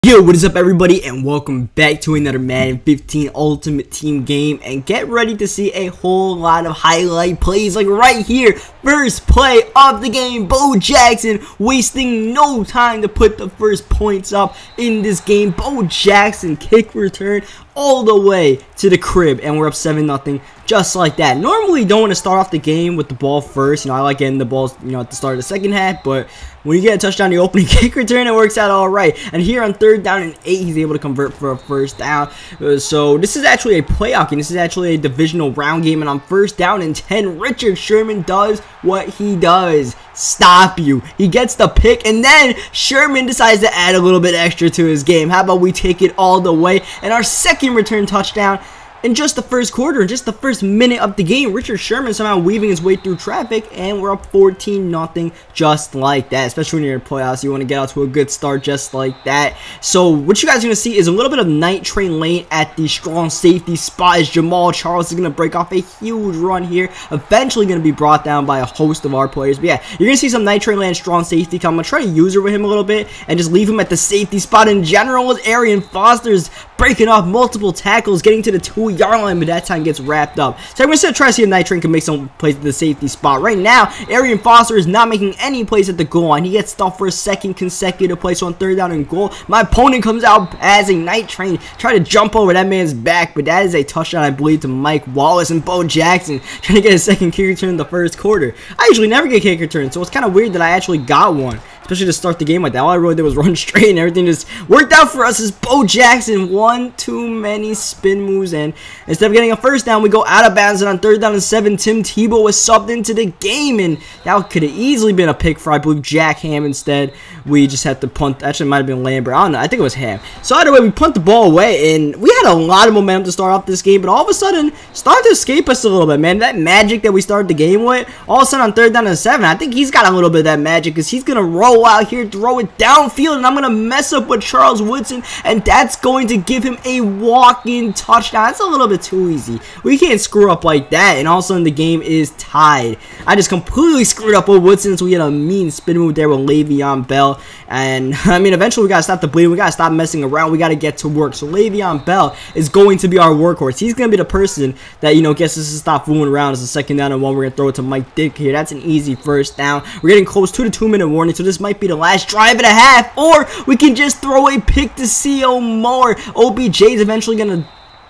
Yo, what is up everybody, and welcome back to another Madden 15 Ultimate Team game. And get ready to see a whole lot of highlight plays like right here. First play of the game, Bo Jackson wasting no time to put the first points up in this game. Bo Jackson kick return all the way to the crib, and we're up 7-0 just like that. Normally don't want to start off the game with the ball first. I like getting the balls at the start of the second half, but when you get a touchdown, the opening kick return, it works out all right. And here on 3rd down and 8, he's able to convert for a first down. So this is actually a playoff game. This is actually a divisional round game. And on 1st down and 10, Richard Sherman does what he does. Stop you. He gets the pick, and then Sherman decides to add a little bit extra to his game. How about we take it all the way? And our second return touchdown in just the first quarter, just the first minute of the game, Richard Sherman somehow weaving his way through traffic, and we're up 14-0 just like that. Especially when you're in playoffs, you want to get out to a good start just like that. So what you guys are going to see is a little bit of night train lane at the strong safety spot as Jamal Charles is going to break off a huge run here, eventually going to be brought down by a host of our players. But yeah, you're going to see some night train lane strong safety come. I'm going to try to use her with him a little bit and just leave him at the safety spot in general, as Arian Foster's breaking off multiple tackles, getting to the 2-yard line, but that time gets wrapped up. So I'm going to try to see if Night Train can make some plays at the safety spot. Right now, Arian Foster is not making any plays at the goal line. He gets stuffed for a second consecutive play. So on 3rd down and goal, my opponent comes out as a Night Train, try to jump over that man's back, but that is a touchdown, I believe, to Mike Wallace. And Bo Jackson trying to get a second kick return in the first quarter. I usually never get kick returns, so it's kind of weird that I actually got one, especially to start the game like that. All I really did was run straight, and everything just worked out for us. As Bo Jackson, one too many spin moves, and instead of getting a first down, we go out of bounds. And on 3rd down and 7, Tim Tebow was subbed into the game, and that could have easily been a pick for, I believe, Jack Ham. Instead, we just had to punt. Actually, it might have been Lambert. I don't know. I think it was Ham. So either way, we punt the ball away, and we had a lot of momentum to start off this game, but all of a sudden, started to escape us a little bit, man. That magic that we started the game with, all of a sudden on 3rd down and 7, I think he's got a little bit of that magic, because he's going to roll out here, throw it downfield, and I'm going to mess up with Charles Woodson, and that's going to give him a walk-in touchdown. That's a little bit too easy. We can't screw up like that, and all of a sudden the game is tied. I just completely screwed up with Woodson, so we had a mean spin move there with Le'Veon Bell, and I mean, eventually we got to stop the bleeding. We got to stop messing around. We got to get to work. So Le'Veon Bell is going to be our workhorse. He's going to be the person that, gets us to stop fooling around. As a 2nd down and 1, we're going to throw it to Mike Dick here. That's an easy first down. We're getting close to the 2-minute warning, so this might be the last drive and a half, or we can just throw a pick to C.O. Moore. OBJ is eventually going to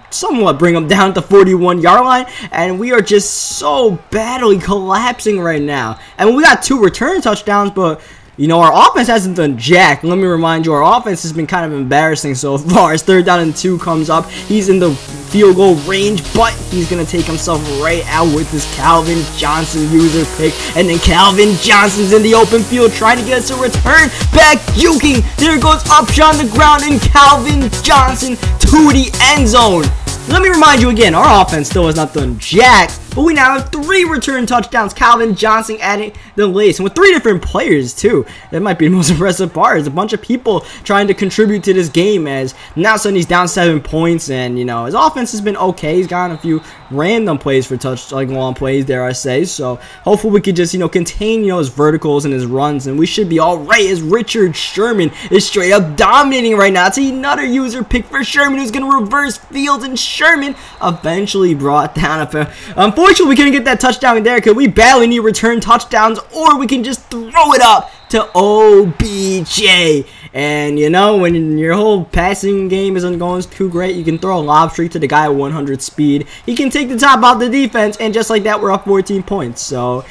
somewhat bring him down to the 41-yard line, and we are just so badly collapsing right now. And we got 2 return touchdowns, but our offense hasn't done jack. Let me remind you, our offense has been kind of embarrassing so far. As 3rd down and 2 comes up, he's in the field goal range, but he's going to take himself right out with this Calvin Johnson user pick. And then Calvin Johnson's in the open field trying to get us a return back, juking. There goes Upshaw on the ground, and Calvin Johnson to the end zone. Let me remind you again, our offense still has not done jack, but we now have 3 return touchdowns. Calvin Johnson adding the lace, and with 3 different players too. That might be the most impressive part. There's a bunch of people trying to contribute to this game, as now suddenly he's down 7 points, and his offense has been okay. He's gotten a few random plays for long plays, dare I say. So hopefully we could just contain his verticals and his runs, and we should be all right. As Richard Sherman is straight up dominating right now. It's another user pick for Sherman, who's going to reverse fields, and Sherman eventually brought down unfortunately, we couldn't get that touchdown there because we badly need return touchdowns, or we can just throw it up to OBJ. And when your whole passing game isn't going too great, you can throw a lob straight to the guy at 100 speed. He can take the top off the defense, and just like that, we're up 14 points. So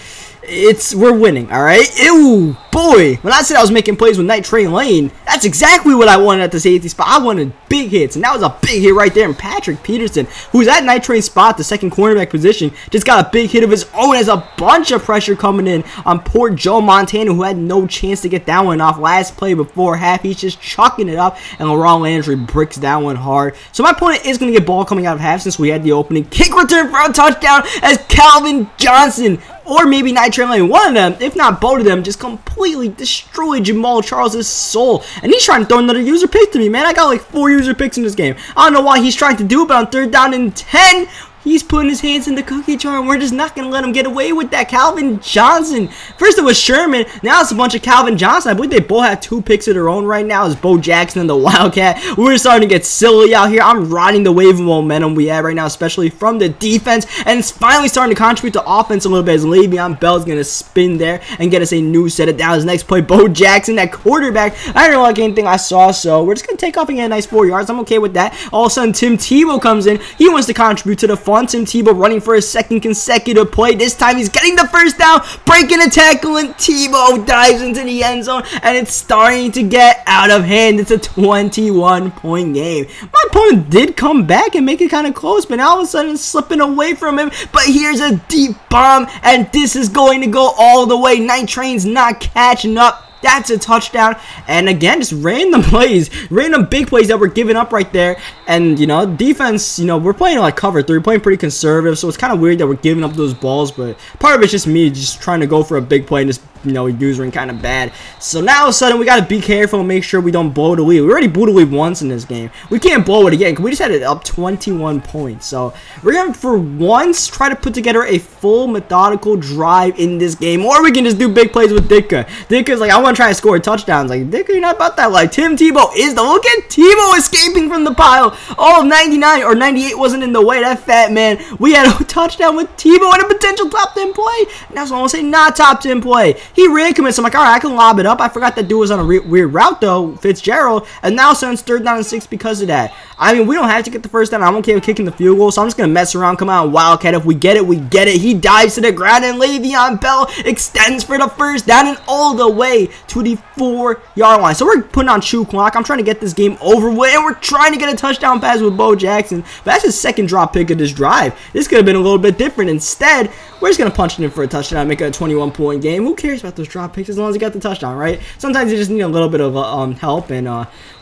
we're winning, all right? Ew, boy. When I said I was making plays with Night Train Lane, that's exactly what I wanted at the safety spot. I wanted big hits, and that was a big hit right there. And Patrick Peterson, who's at Night Train spot, the 2nd cornerback position, just got a big hit of his own as a bunch of pressure coming in on poor Joe Montana, who had no chance to get that one off last play before half. He's just chucking it up, and LaRon Landry bricks that one hard. So my opponent is going to get ball coming out of half, since we had the opening kick return for a touchdown, as Calvin Johnson, or maybe Night Train Lane, one of them, if not both of them, just completely destroyed Jamal Charles' soul. And he's trying to throw another user pick to me, man. I got like 4 user picks in this game. I don't know why he's trying to do it, but on 3rd down and 10, He's putting his hands in the cookie jar, and we're just not going to let him get away with that. Calvin Johnson. First it was Sherman. Now it's a bunch of Calvin Johnson. I believe they both have 2 picks of their own right now. It's Bo Jackson and the Wildcat. We're starting to get silly out here. I'm riding the wave of momentum we have right now, especially from the defense. And it's finally starting to contribute to offense a little bit as Le'Veon Bell's going to spin there and get us a new set of downs. Next play, Bo Jackson, that quarterback. I didn't like anything I saw, so we're just going to take off and get a nice 4 yards. I'm okay with that. All of a sudden, Tim Tebow comes in. He wants to contribute to the fun. Tim Tebow running for his 2nd consecutive play. This time he's getting the first down, breaking a tackle, and Tebow dives into the end zone, and it's starting to get out of hand. It's a 21-point game. My opponent did come back and make it kind of close, but now all of a sudden it's slipping away from him. But here's a deep bomb, and this is going to go all the way. Night Train's not catching up. That's a touchdown. And again, just random plays, random big plays that we're giving up right there. And, you know, defense, you know, we're playing like cover 3, we're playing pretty conservative, so it's kind of weird that we're giving up those balls, but part of it's just me just trying to go for a big play and just, you know, using kind of bad. So now all of a sudden we got to be careful and make sure we don't blow the lead. We already blew the lead once in this game. We can't blow it again because we just had it up 21 points. So we're going to, for once, try to put together a full methodical drive in this game, or we can just do big plays with Ditka. Ditka's like, I want to try to score touchdowns. Like, Ditka, you're not about that. Like, Tim Tebow is the, look at Tebow escaping from the pile. All of 99 or 98 wasn't in the way. That fat man. We had a touchdown with Tebow and a potential top 10 play. And that's what I want to say, not top 10 play. He ran commits. I'm like, all right, I can lob it up. I forgot that dude was on a weird route, though, Fitzgerald. And now since 3rd down and 6 because of that. I mean, we don't have to get the first down. I'm okay with kicking the field goal, so I'm just going to mess around, come out and Wildcat. If we get it, we get it. He dives to the ground, and Le'Veon Bell extends for the first down and all the way to the 4-yard line. So we're putting on shoe clock. I'm trying to get this game over with, and we're trying to get a touchdown pass with Bo Jackson. But that's his 2nd drop pick of this drive. This could have been a little bit different. Instead, we're just going to punch it in for a touchdown, make it a 21-point game. Who cares about those drop picks as long as you got the touchdown, right? Sometimes you just need a little bit of help, and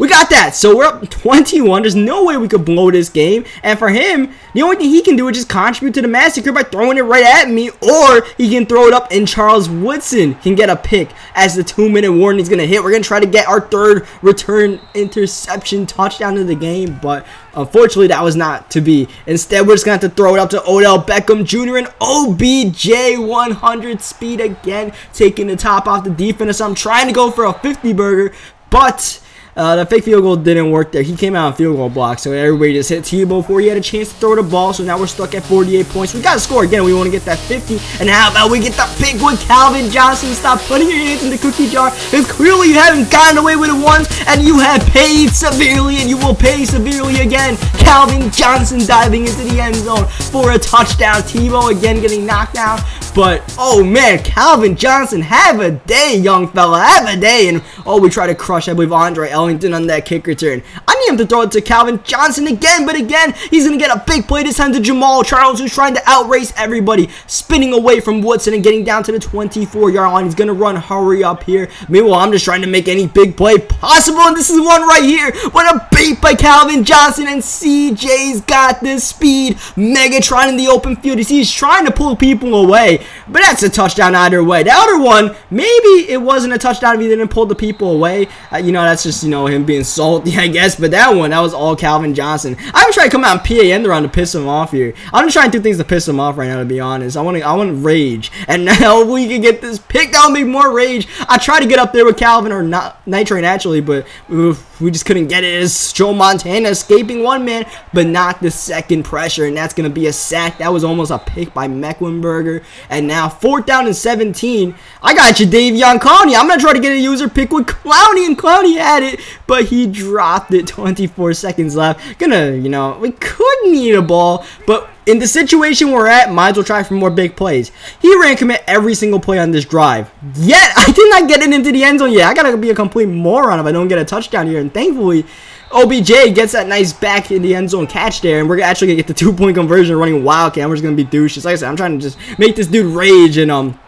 we got that. So we're up 21. There's no way we could blow this game. And for him, the only thing he can do is just contribute to the massacre by throwing it right at me, or he can throw it up, and Charles Woodson can get a pick as the 2-minute warning is going to hit. We're going to try to get our 3rd return interception touchdown of the game, but unfortunately, that was not to be. Instead, we're just going to have to throw it up to Odell Beckham Jr. and OBJ 100 speed again, taking the top off the defense. So I'm trying to go for a 50-burger, but the fake field goal didn't work there. He came out on field goal block, so everybody just hit Tebow before he had a chance to throw the ball. So now we're stuck at 48 points. We got to score again. We want to get that 50. And how about we get the pick with Calvin Johnson? Stop putting your hands in the cookie jar, because clearly you haven't gotten away with it once, and you have paid severely, and you will pay severely again. Calvin Johnson diving into the end zone for a touchdown. Tebow again getting knocked out. But, oh man, Calvin Johnson, have a day, young fella, have a day. And, oh, we try to crush, I believe, Andre Ellington on that kick return. I need him to throw it to Calvin Johnson again, but again, he's going to get a big play this time to Jamal Charles, who's trying to outrace everybody, spinning away from Woodson and getting down to the 24-yard line. He's going to run hurry up here. Meanwhile, I'm just trying to make any big play possible, and this is one right here. What a beat by Calvin Johnson, and CJ's got this speed. Megatron in the open field. He's trying to pull people away. But that's a touchdown either way. The other one, maybe it wasn't a touchdown if he didn't pull the people away. You know, that's just, you know, him being salty, I guess. But that one, that was all Calvin Johnson. I'm trying to come out and PA end around to piss him off here. I'm just trying to do things to piss him off right now, to be honest. I want rage. And now we can get this pick. That'll make more rage. I tried to get up there with Calvin or Night Train, actually, but we just couldn't get it. It's Joe Montana escaping one man, but not the second pressure. And that's going to be a sack. That was almost a pick by Mecklenburger. And now 4th down and 17. I got you, Davion Clowney. I'm going to try to get a user pick with Clowney, and Clowney had it, but he dropped it. 24 seconds left. Gonna, you know, we could need a ball, but in the situation we're at, might as well try for more big plays. He ran commit every single play on this drive. Yet, I did not get it into the end zone yet. I got to be a complete moron if I don't get a touchdown here, and thankfully, OBJ gets that nice back in the end zone catch there, and we're actually going to get the 2-point conversion running Wildcat. We're just going to be douches. Like I said, I'm trying to just make this dude rage, and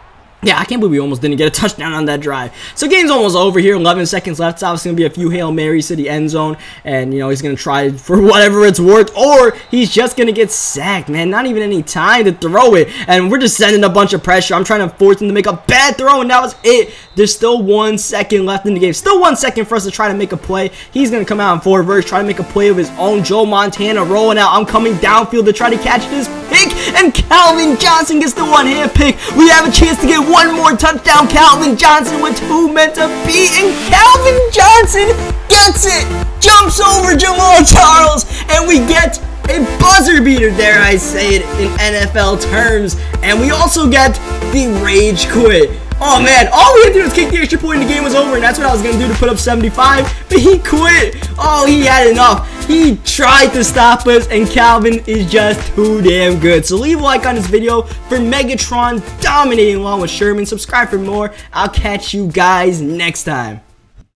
Yeah, I can't believe we almost didn't get a touchdown on that drive. So game's almost over here. 11 seconds left. It's obviously going to be a few Hail Marys to the end zone. And, you know, he's going to try for whatever it's worth. Or he's just going to get sacked, man. Not even any time to throw it. And we're just sending a bunch of pressure. I'm trying to force him to make a bad throw. And that was it. There's still 1 second left in the game. Still 1 second for us to try to make a play. He's going to come out in forward verse, try to make a play of his own. Joe Montana rolling out. I'm coming downfield to try to catch this pick. And Calvin Johnson gets the one-hand pick. We have a chance to get one more touchdown. Calvin Johnson with 2 meant to beat, and Calvin Johnson gets it, jumps over Jamal Charles, and we get a buzzer beater, dare I say it in NFL terms, and we also get the rage quit. Oh man, all we had to do was kick the extra point and the game was over, and that's what I was going to do to put up 75, but he quit. Oh, he had enough. He tried to stop us, and Calvin is just too damn good. So leave a like on this video for Megatron dominating along with Sherman. Subscribe for more. I'll catch you guys next time.